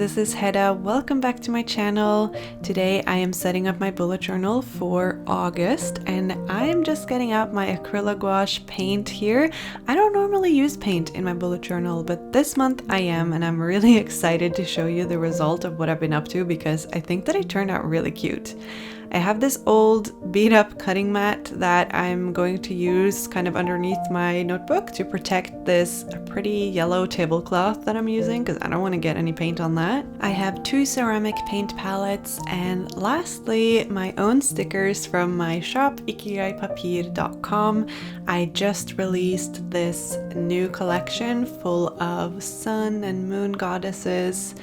this is Hedda. Welcome back to my channel. Today I am setting up my bullet journal for August and I am just getting out my Acryla gouache paint here. I don't normally use paint in my bullet journal, but this month I am, and I'm really excited to show you the result of what I've been up to because I think that it turned out really cute. I have this old beat up cutting mat that I'm going to use kind of underneath my notebook to protect this pretty yellow tablecloth that I'm using because I don't want to get any paint on that. I have 2 ceramic paint palettes, and lastly my own stickers from my shop ikigaipapier.com. I just released this new collection full of sun and moon goddesses.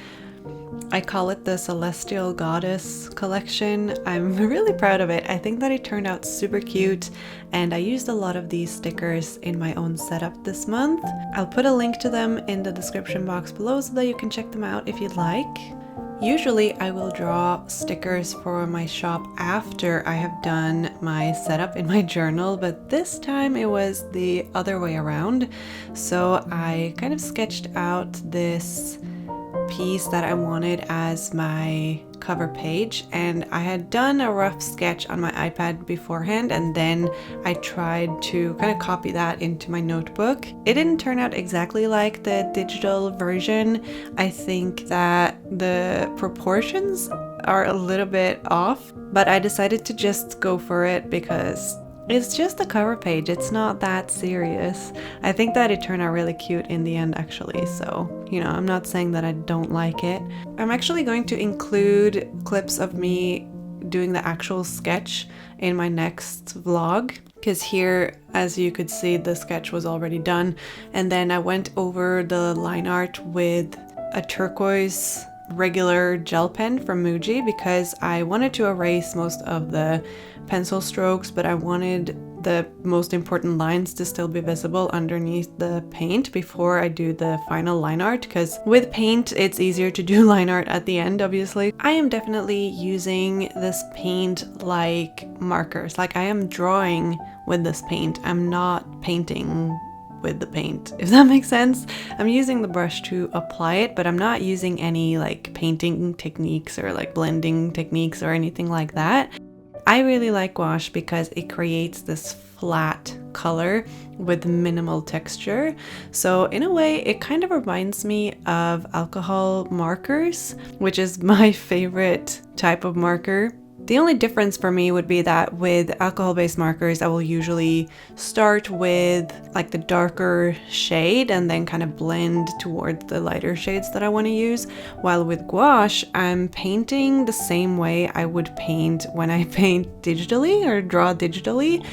I call it the Celestial Goddess collection. I'm really proud of it. I think that it turned out super cute, and I used a lot of these stickers in my own setup this month. I'll put a link to them in the description box below so that you can check them out if you'd like. Usually I will draw stickers for my shop after I have done my setup in my journal, but this time it was the other way around. So I kind of sketched out this piece that I wanted as my cover page, and I had done a rough sketch on my iPad beforehand, and then I tried to kind of copy that into my notebook. It didn't turn out exactly like the digital version. I think that the proportions are a little bit off, but I decided to just go for it because it's just a cover page. It's not that serious. I think that it turned out really cute in the end actually, so you know, I'm not saying that I don't like it. I'm actually going to include clips of me doing the actual sketch in my next vlog, because here, as you could see, the sketch was already done, and then I went over the line art with a turquoise regular gel pen from Muji because I wanted to erase most of the pencil strokes, but I wanted the most important lines to still be visible underneath the paint before I do the final line art, because with paint it's easier to do line art at the end, obviously. I am definitely using this paint like markers, like I am drawing with this paint. I'm not painting with the paint, if that makes sense. I'm using the brush to apply it, but I'm not using any like painting techniques or like blending techniques or anything like that. I really like gouache because it creates this flat color with minimal texture. So in a way, it kind of reminds me of alcohol markers, which is my favorite type of marker. The only difference for me would be that with alcohol-based markers, I will usually start with like the darker shade and then kind of blend towards the lighter shades that I want to use. While with gouache, I'm painting the same way I would paint when I paint digitally or draw digitally.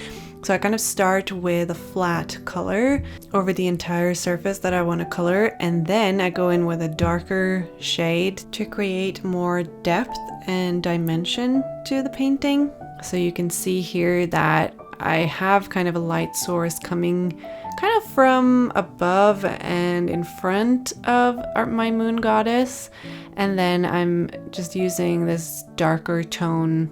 So I kind of start with a flat color over the entire surface that I want to color, and then I go in with a darker shade to create more depth and dimension to the painting. So you can see here that I have kind of a light source coming kind of from above and in front of my moon goddess, and then I'm just using this darker tone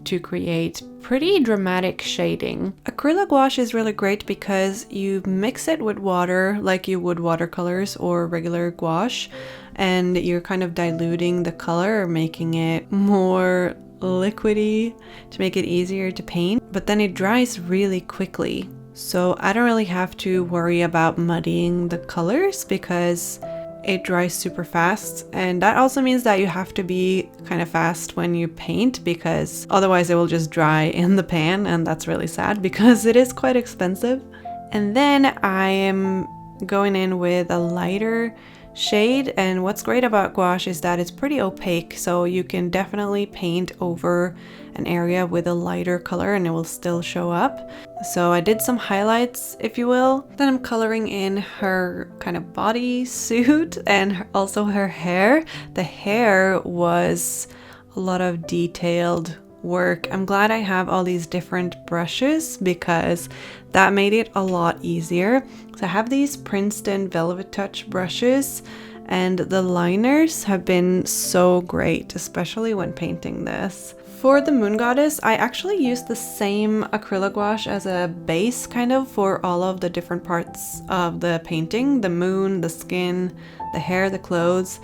to create pretty dramatic shading. Acryla gouache is really great because you mix it with water like you would watercolors or regular gouache, and you're kind of diluting the color or making it more liquidy to make it easier to paint, but then it dries really quickly. So I don't really have to worry about muddying the colors because it dries super fast, and that also means that you have to be kind of fast when you paint because otherwise it will just dry in the pan, and that's really sad because it is quite expensive. And then I am going in with a lighter shade, and what's great about gouache is that it's pretty opaque, so you can definitely paint over an area with a lighter color and it will still show up. So I did some highlights, if you will. Then I'm coloring in her kind of body suit and also her hair. The hair was a lot of detailed work. I'm glad I have all these different brushes because that made it a lot easier. So I have these Princeton Velvet Touch brushes, and the liners have been so great, especially when painting this. For the moon goddess, I actually used the same acrylic gouache as a base kind of for all of the different parts of the painting, the moon, the skin, the hair, the clothes.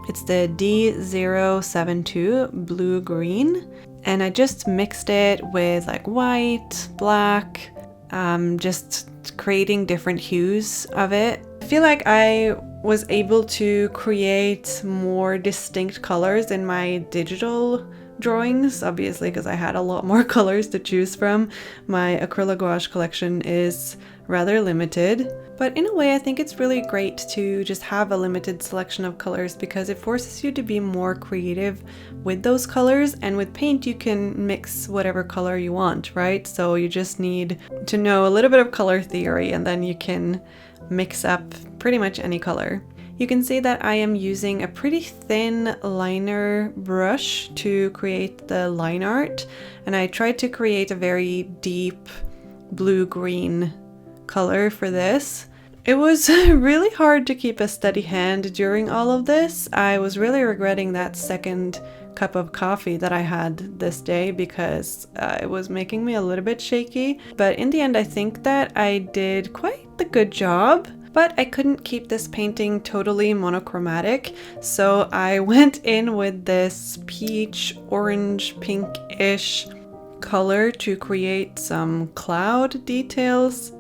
It's the D072 blue green, and I just mixed it with like white, black, just creating different hues of it. I feel like I was able to create more distinct colors in my digital drawings, obviously, because I had a lot more colors to choose from. My Acryla gouache collection is rather limited, but in a way I think it's really great to just have a limited selection of colors because it forces you to be more creative with those colors, and with paint you can mix whatever color you want, right? So you just need to know a little bit of color theory and then you can mix up pretty much any color. You can see that I am using a pretty thin liner brush to create the line art, and I tried to create a very deep blue-green color for this. It was really hard to keep a steady hand during all of this. I was really regretting that second cup of coffee that I had this day because it was making me a little bit shaky. But in the end, I think that I did quite the good job. But I couldn't keep this painting totally monochromatic, so I went in with this peach, orange, pinkish color to create some cloud details.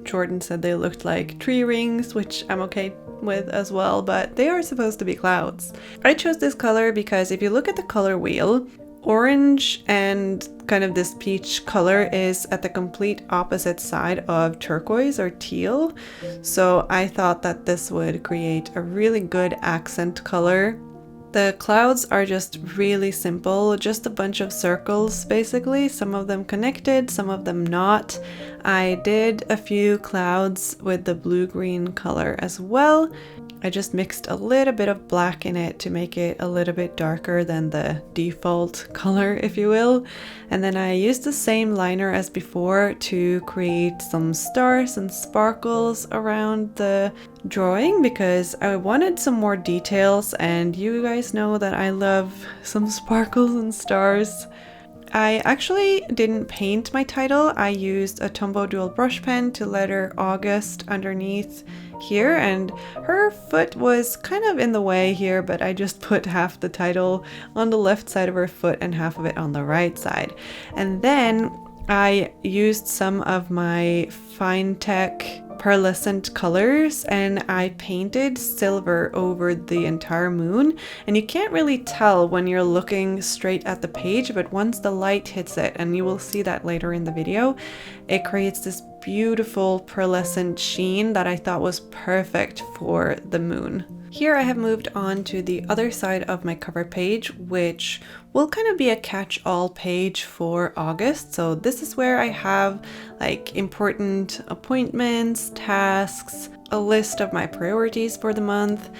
Jordan said they looked like tree rings, which I'm okay with as well, but they are supposed to be clouds. I chose this color because if you look at the color wheel, orange and kind of this peach color is at the complete opposite side of turquoise or teal. So I thought that this would create a really good accent color. The clouds are just really simple, just a bunch of circles basically, some of them connected, some of them not. I did a few clouds with the blue-green color as well. I just mixed a little bit of black in it to make it a little bit darker than the default color, if you will. And then I used the same liner as before to create some stars and sparkles around the drawing because I wanted some more details, and you guys know that I love some sparkles and stars. I actually didn't paint my title. I used a Tombow dual brush pen to letter August underneath here, and her foot was kind of in the way here, but I just put half the title on the left side of her foot and half of it on the right side. And then I used some of my Finetec pearlescent colors and I painted silver over the entire moon, and you can't really tell when you're looking straight at the page, but once the light hits it, and you will see that later in the video, it creates this beautiful pearlescent sheen that I thought was perfect for the moon. Here I have moved on to the other side of my cover page, which will kind of be a catch-all page for August. So this is where I have like important appointments, tasks, a list of my priorities for the month.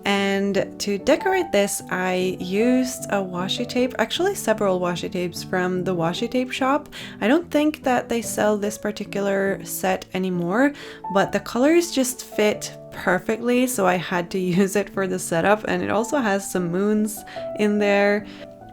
And to decorate this, I used a washi tape, actually several washi tapes from the washi tape shop. I don't think that they sell this particular set anymore, but the colors just fit perfectly, so I had to use it for the setup. And it also has some moons in there.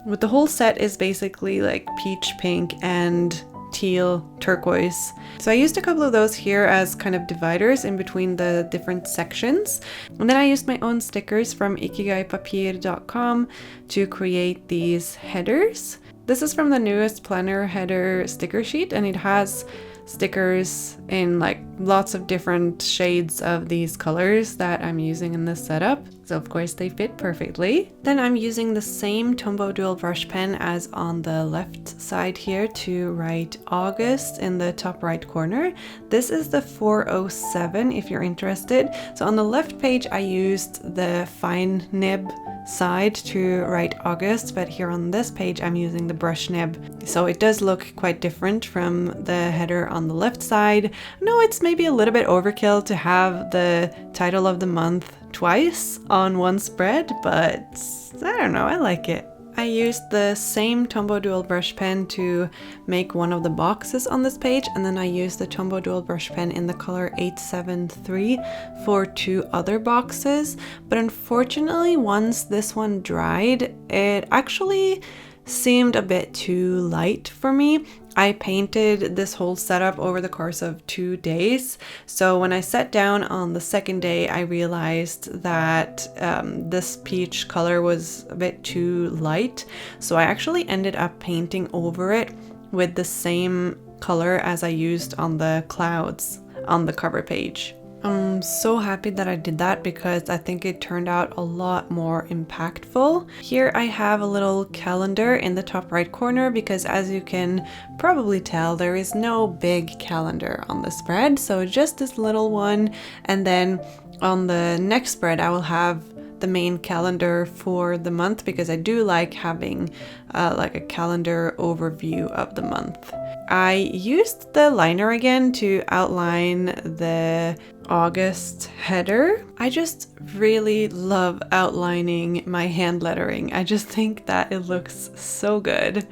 But the whole set is basically like peach pink and teal turquoise. So I used a couple of those here as kind of dividers in between the different sections. And then I used my own stickers from ikigaipapier.com to create these headers. This is from the newest planner header sticker sheet, and it has stickers in like lots of different shades of these colors that I'm using in this setup. So of course they fit perfectly. Then I'm using the same Tombow dual brush pen as on the left side here to write August in the top right corner. This is the 407 if you're interested. So on the left page I used the fine nib side to write August, but here on this page I'm using the brush nib. So it does look quite different from the header on the left side. No, it's maybe a little bit overkill to have the title of the month twice on one spread, but I don't know, I like it. I used the same Tombow dual brush pen to make one of the boxes on this page, and then I used the Tombow dual brush pen in the color 873 for two other boxes. But unfortunately, once this one dried, it actually seemed a bit too light for me. I painted this whole setup over the course of 2 days. So when I sat down on the second day, I realized that this peach color was a bit too light. So I actually ended up painting over it with the same color as I used on the clouds on the cover page. I'm so happy that I did that because I think it turned out a lot more impactful. Here I have a little calendar in the top right corner because, as you can probably tell, there is no big calendar on the spread, so just this little one. And then on the next spread I will have the main calendar for the month because I do like having like a calendar overview of the month. I used the liner again to outline the August header. I just really love outlining my hand lettering. I just think that it looks so good.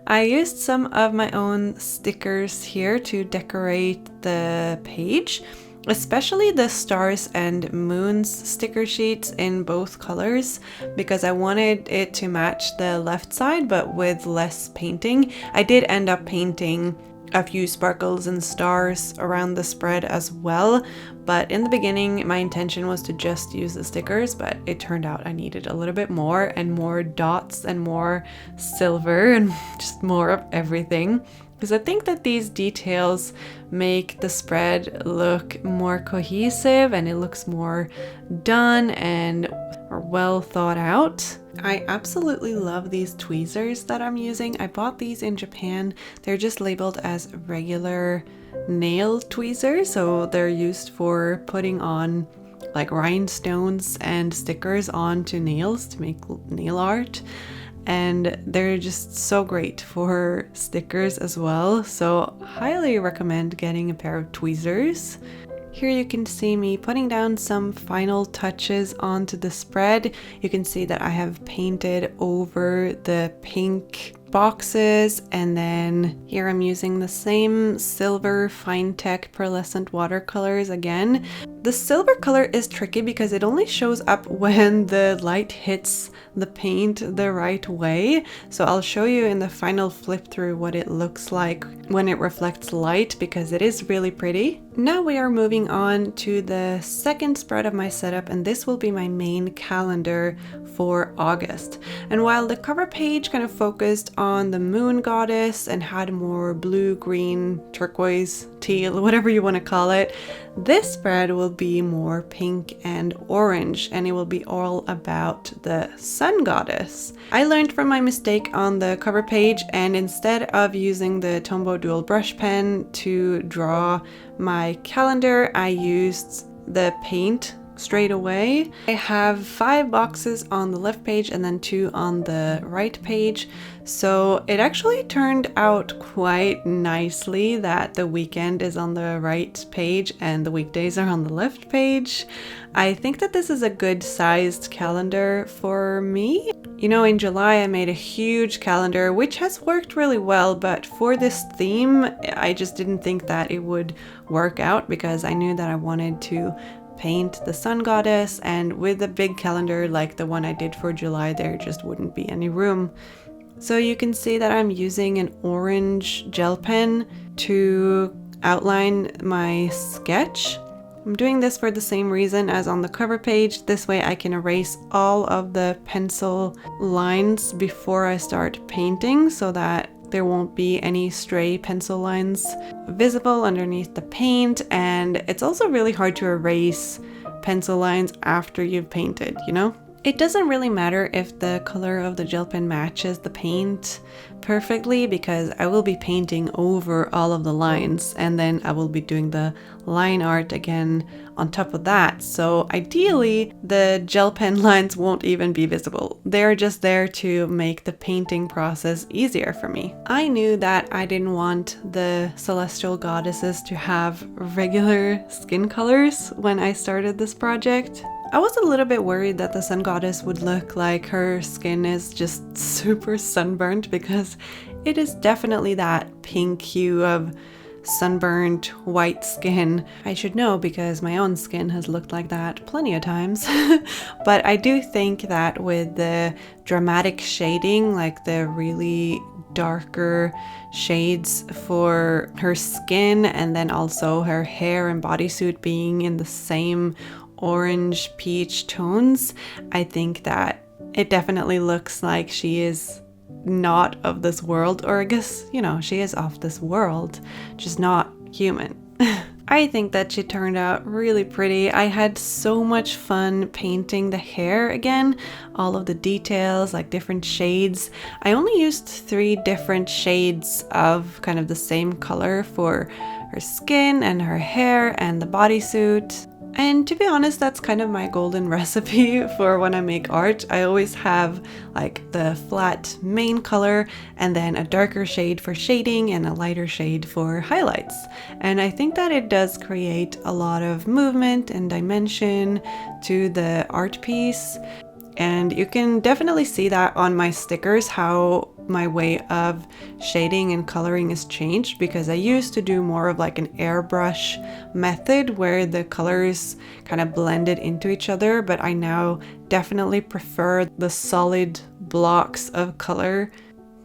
I used some of my own stickers here to decorate the page, especially the stars and moons sticker sheets in both colors because I wanted it to match the left side but with less painting. I did end up painting a few sparkles and stars around the spread as well, but in the beginning my intention was to just use the stickers, but it turned out I needed a little bit more and more dots and more silver and just more of everything. Because I think that these details make the spread look more cohesive and it looks more done and well thought out. I absolutely love these tweezers that I'm using. I bought these in Japan. They're just labeled as regular nail tweezers, so they're used for putting on like rhinestones and stickers onto nails to make nail art. And they're just so great for stickers as well, so highly recommend getting a pair of tweezers. Here you can see me putting down some final touches onto the spread. You can see that I have painted over the pink boxes, and then here I'm using the same silver Finetec pearlescent watercolors again. The silver color is tricky because it only shows up when the light hits the paint the right way. So I'll show you in the final flip through what it looks like when it reflects light because it is really pretty. Now we are moving on to the second spread of my setup, and this will be my main calendar for August. And while the cover page kind of focused on the moon goddess and had more blue, green, turquoise, teal, whatever you want to call it, this spread will be more pink and orange, and it will be all about the sun goddess. I learned from my mistake on the cover page, and instead of using the Tombow dual brush pen to draw my calendar, I used the paint straight away. I have 5 boxes on the left page and then 2 on the right page, so it actually turned out quite nicely that the weekend is on the right page and the weekdays are on the left page. I think that this is a good sized calendar for me. You know, in July I made a huge calendar which has worked really well, but for this theme I just didn't think that it would work out because I knew that I wanted to paint the sun goddess, and with a big calendar like the one I did for July there just wouldn't be any room. So you can see that I'm using an orange gel pen to outline my sketch. I'm doing this for the same reason as on the cover page. This way I can erase all of the pencil lines before I start painting so that there won't be any stray pencil lines visible underneath the paint, and it's also really hard to erase pencil lines after you've painted, you know? It doesn't really matter if the color of the gel pen matches the paint perfectly because I will be painting over all of the lines and then I will be doing the line art again on top of that. So ideally the gel pen lines won't even be visible. They're just there to make the painting process easier for me. I knew that I didn't want the celestial goddesses to have regular skin colors when I started this project. I was a little bit worried that the sun goddess would look like her skin is just super sunburnt because it is definitely that pink hue of sunburned white skin. I should know because my own skin has looked like that plenty of times. But I do think that with the dramatic shading, like the really darker shades for her skin, and then also her hair and bodysuit being in the same orange peach tones, I think that it definitely looks like she is not of this world, or I guess, you know, she is of this world, just not human. I think that she turned out really pretty. I had so much fun painting the hair again, all of the details, like different shades. I only used 3 different shades of kind of the same color for her skin and her hair and the bodysuit. And to be honest, that's kind of my golden recipe for when I make art. I always have like the flat main color and then a darker shade for shading and a lighter shade for highlights. And I think that it does create a lot of movement and dimension to the art piece. And you can definitely see that on my stickers, how my way of shading and coloring is changed, because I used to do more of like an airbrush method where the colors kind of blended into each other, but I now definitely prefer the solid blocks of color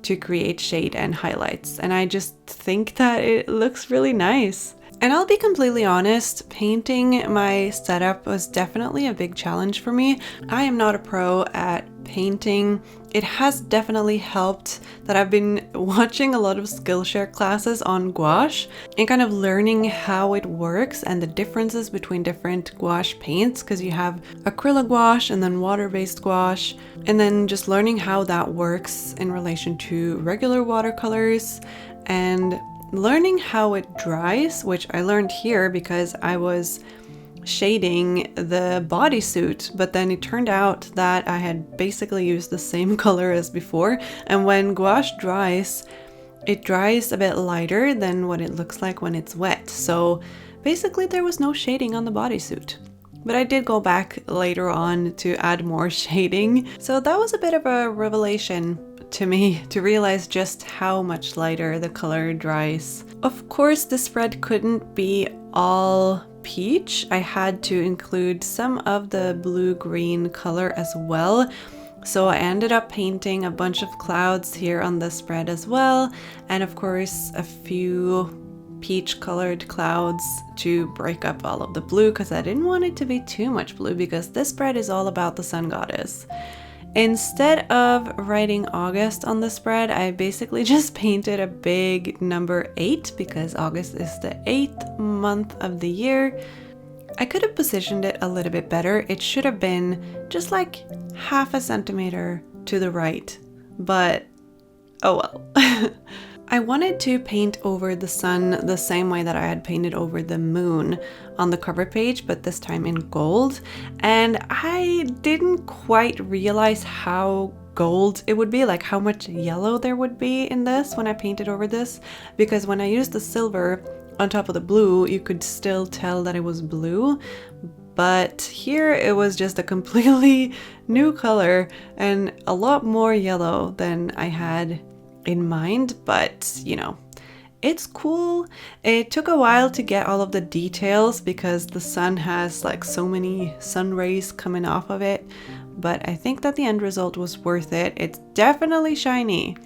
to create shade and highlights. And I just think that it looks really nice. And I'll be completely honest, painting my setup was definitely a big challenge for me. I am not a pro at painting. It has definitely helped that I've been watching a lot of Skillshare classes on gouache and kind of learning how it works and the differences between different gouache paints, because you have Acryla gouache and then water-based gouache, and then just learning how that works in relation to regular watercolors and learning how it dries, which I learned here because I was shading the bodysuit, but then it turned out that I had basically used the same color as before, and when gouache dries, it dries a bit lighter than what it looks like when it's wet. So basically there was no shading on the bodysuit. But I did go back later on to add more shading, so that was a bit of a revelation to me to realize just how much lighter the color dries. Of course, the spread couldn't be all peach. I had to include some of the blue-green color as well. So I ended up painting a bunch of clouds here on the spread as well, and of course a few peach colored clouds to break up all of the blue, because I didn't want it to be too much blue, because this spread is all about the sun goddess. Instead of writing August on the spread, I basically just painted a big number 8 because August is the 8th month of the year. I could have positioned it a little bit better. It should have been just like half a centimeter to the right, but oh well. I wanted to paint over the sun the same way that I had painted over the moon on the cover page, but this time in gold. And I didn't quite realize how gold it would be, like how much yellow there would be in this when I painted over this, because when I used the silver on top of the blue, you could still tell that it was blue. But here it was just a completely new color and a lot more yellow than I had in mind, but you know, it's cool. It took a while to get all of the details because the sun has like so many sun rays coming off of it, but I think that the end result was worth it. It's definitely shiny.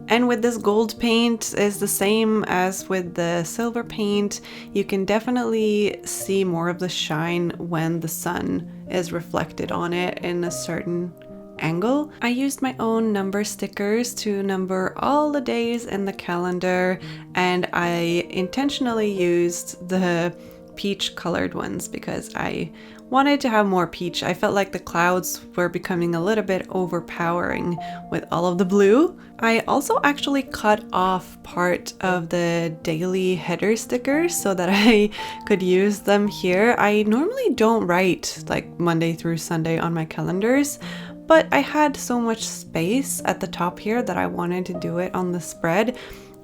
And with this gold paint is the same as with the silver paint. You can definitely see more of the shine when the sun is reflected on it in a certain angle. I used my own number stickers to number all the days in the calendar, and I intentionally used the peach colored ones because I wanted to have more peach. I felt like the clouds were becoming a little bit overpowering with all of the blue. I also actually cut off part of the daily header stickers so that I could use them here. I normally don't write like Monday through Sunday on my calendars, but I had so much space at the top here that I wanted to do it on the spread.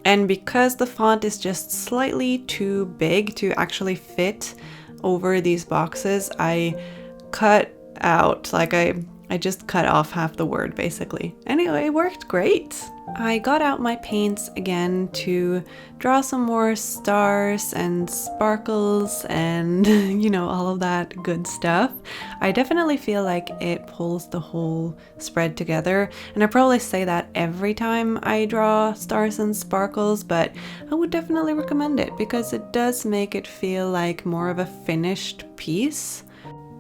And because the font is just slightly too big to actually fit over these boxes, I cut out, like I I just cut off half the word basically. Anyway, it worked great. I got out my paints again to draw some more stars and sparkles and you know, all of that good stuff. I definitely feel like it pulls the whole spread together, and I probably say that every time I draw stars and sparkles, but I would definitely recommend it because it does make it feel like more of a finished piece.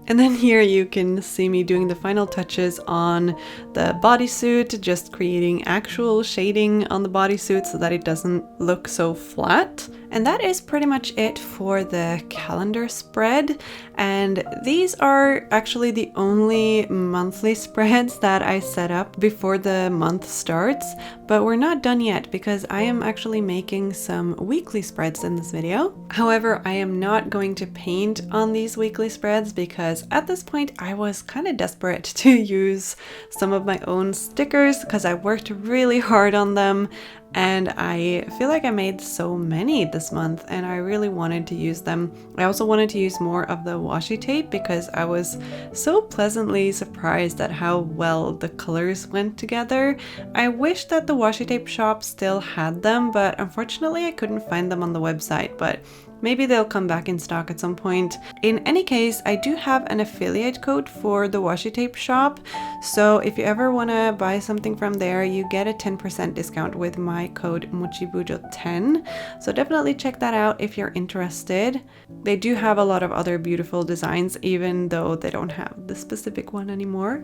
And then here you can see me doing the final touches on the bodysuit, just creating actual shading on the bodysuit so that it doesn't look so flat. And that is pretty much it for the calendar spread. And these are actually the only monthly spreads that I set up before the month starts. But we're not done yet because I am actually making some weekly spreads in this video. However, I am not going to paint on these weekly spreads because at this point I was kind of desperate to use some of my own stickers because I worked really hard on them. And I feel like I made so many this month and I really wanted to use them. I also wanted to use more of the washi tape because I was so pleasantly surprised at how well the colors went together. I wish that the washi tape shop still had them, but unfortunately I couldn't find them on the website, but maybe they'll come back in stock at some point. In any case, I do have an affiliate code for the washi tape shop. So if you ever want to buy something from there, you get a 10% discount with my code mochibujo10. So definitely check that out if you're interested. They do have a lot of other beautiful designs, even though they don't have the specific one anymore.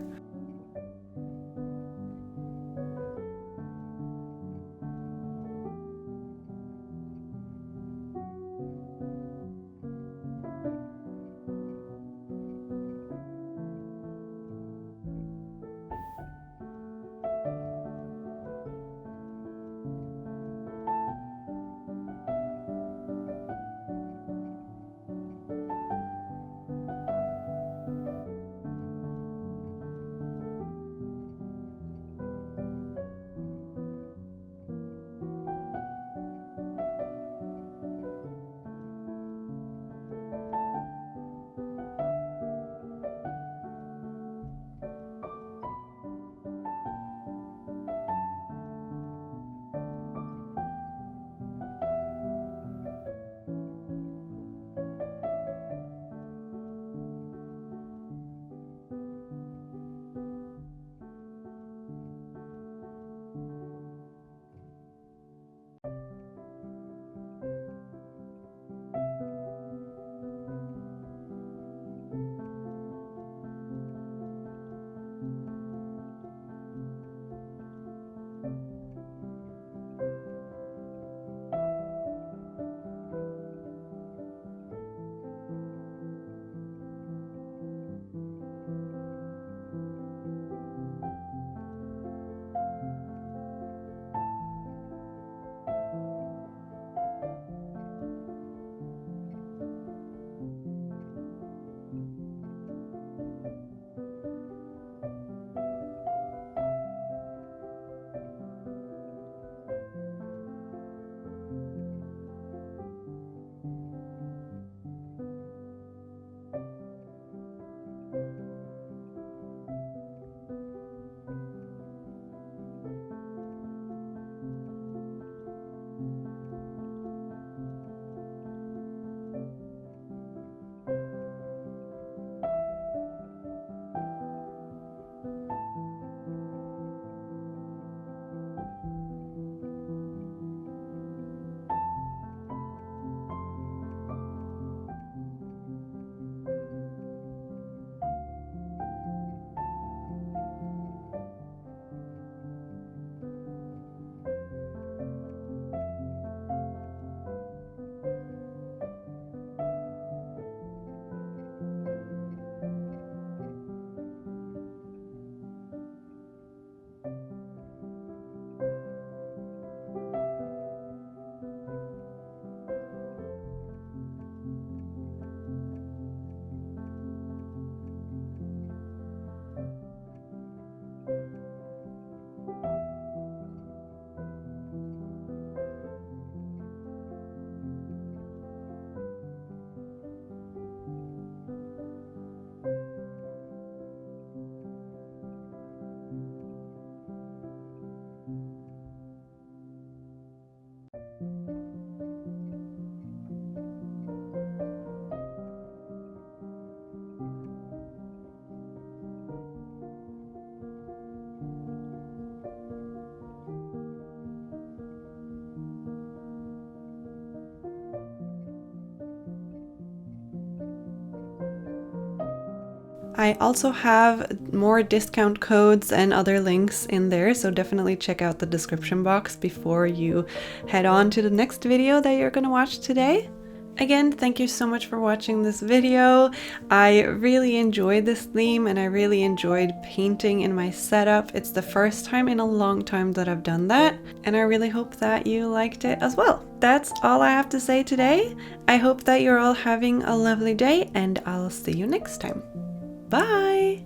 I also have more discount codes and other links in there, so definitely check out the description box before you head on to the next video that you're gonna watch today. Again, thank you so much for watching this video. I really enjoyed this theme and I really enjoyed painting in my setup. It's the first time in a long time that I've done that, and I really hope that you liked it as well. That's all I have to say today. I hope that you're all having a lovely day, and I'll see you next time. Bye!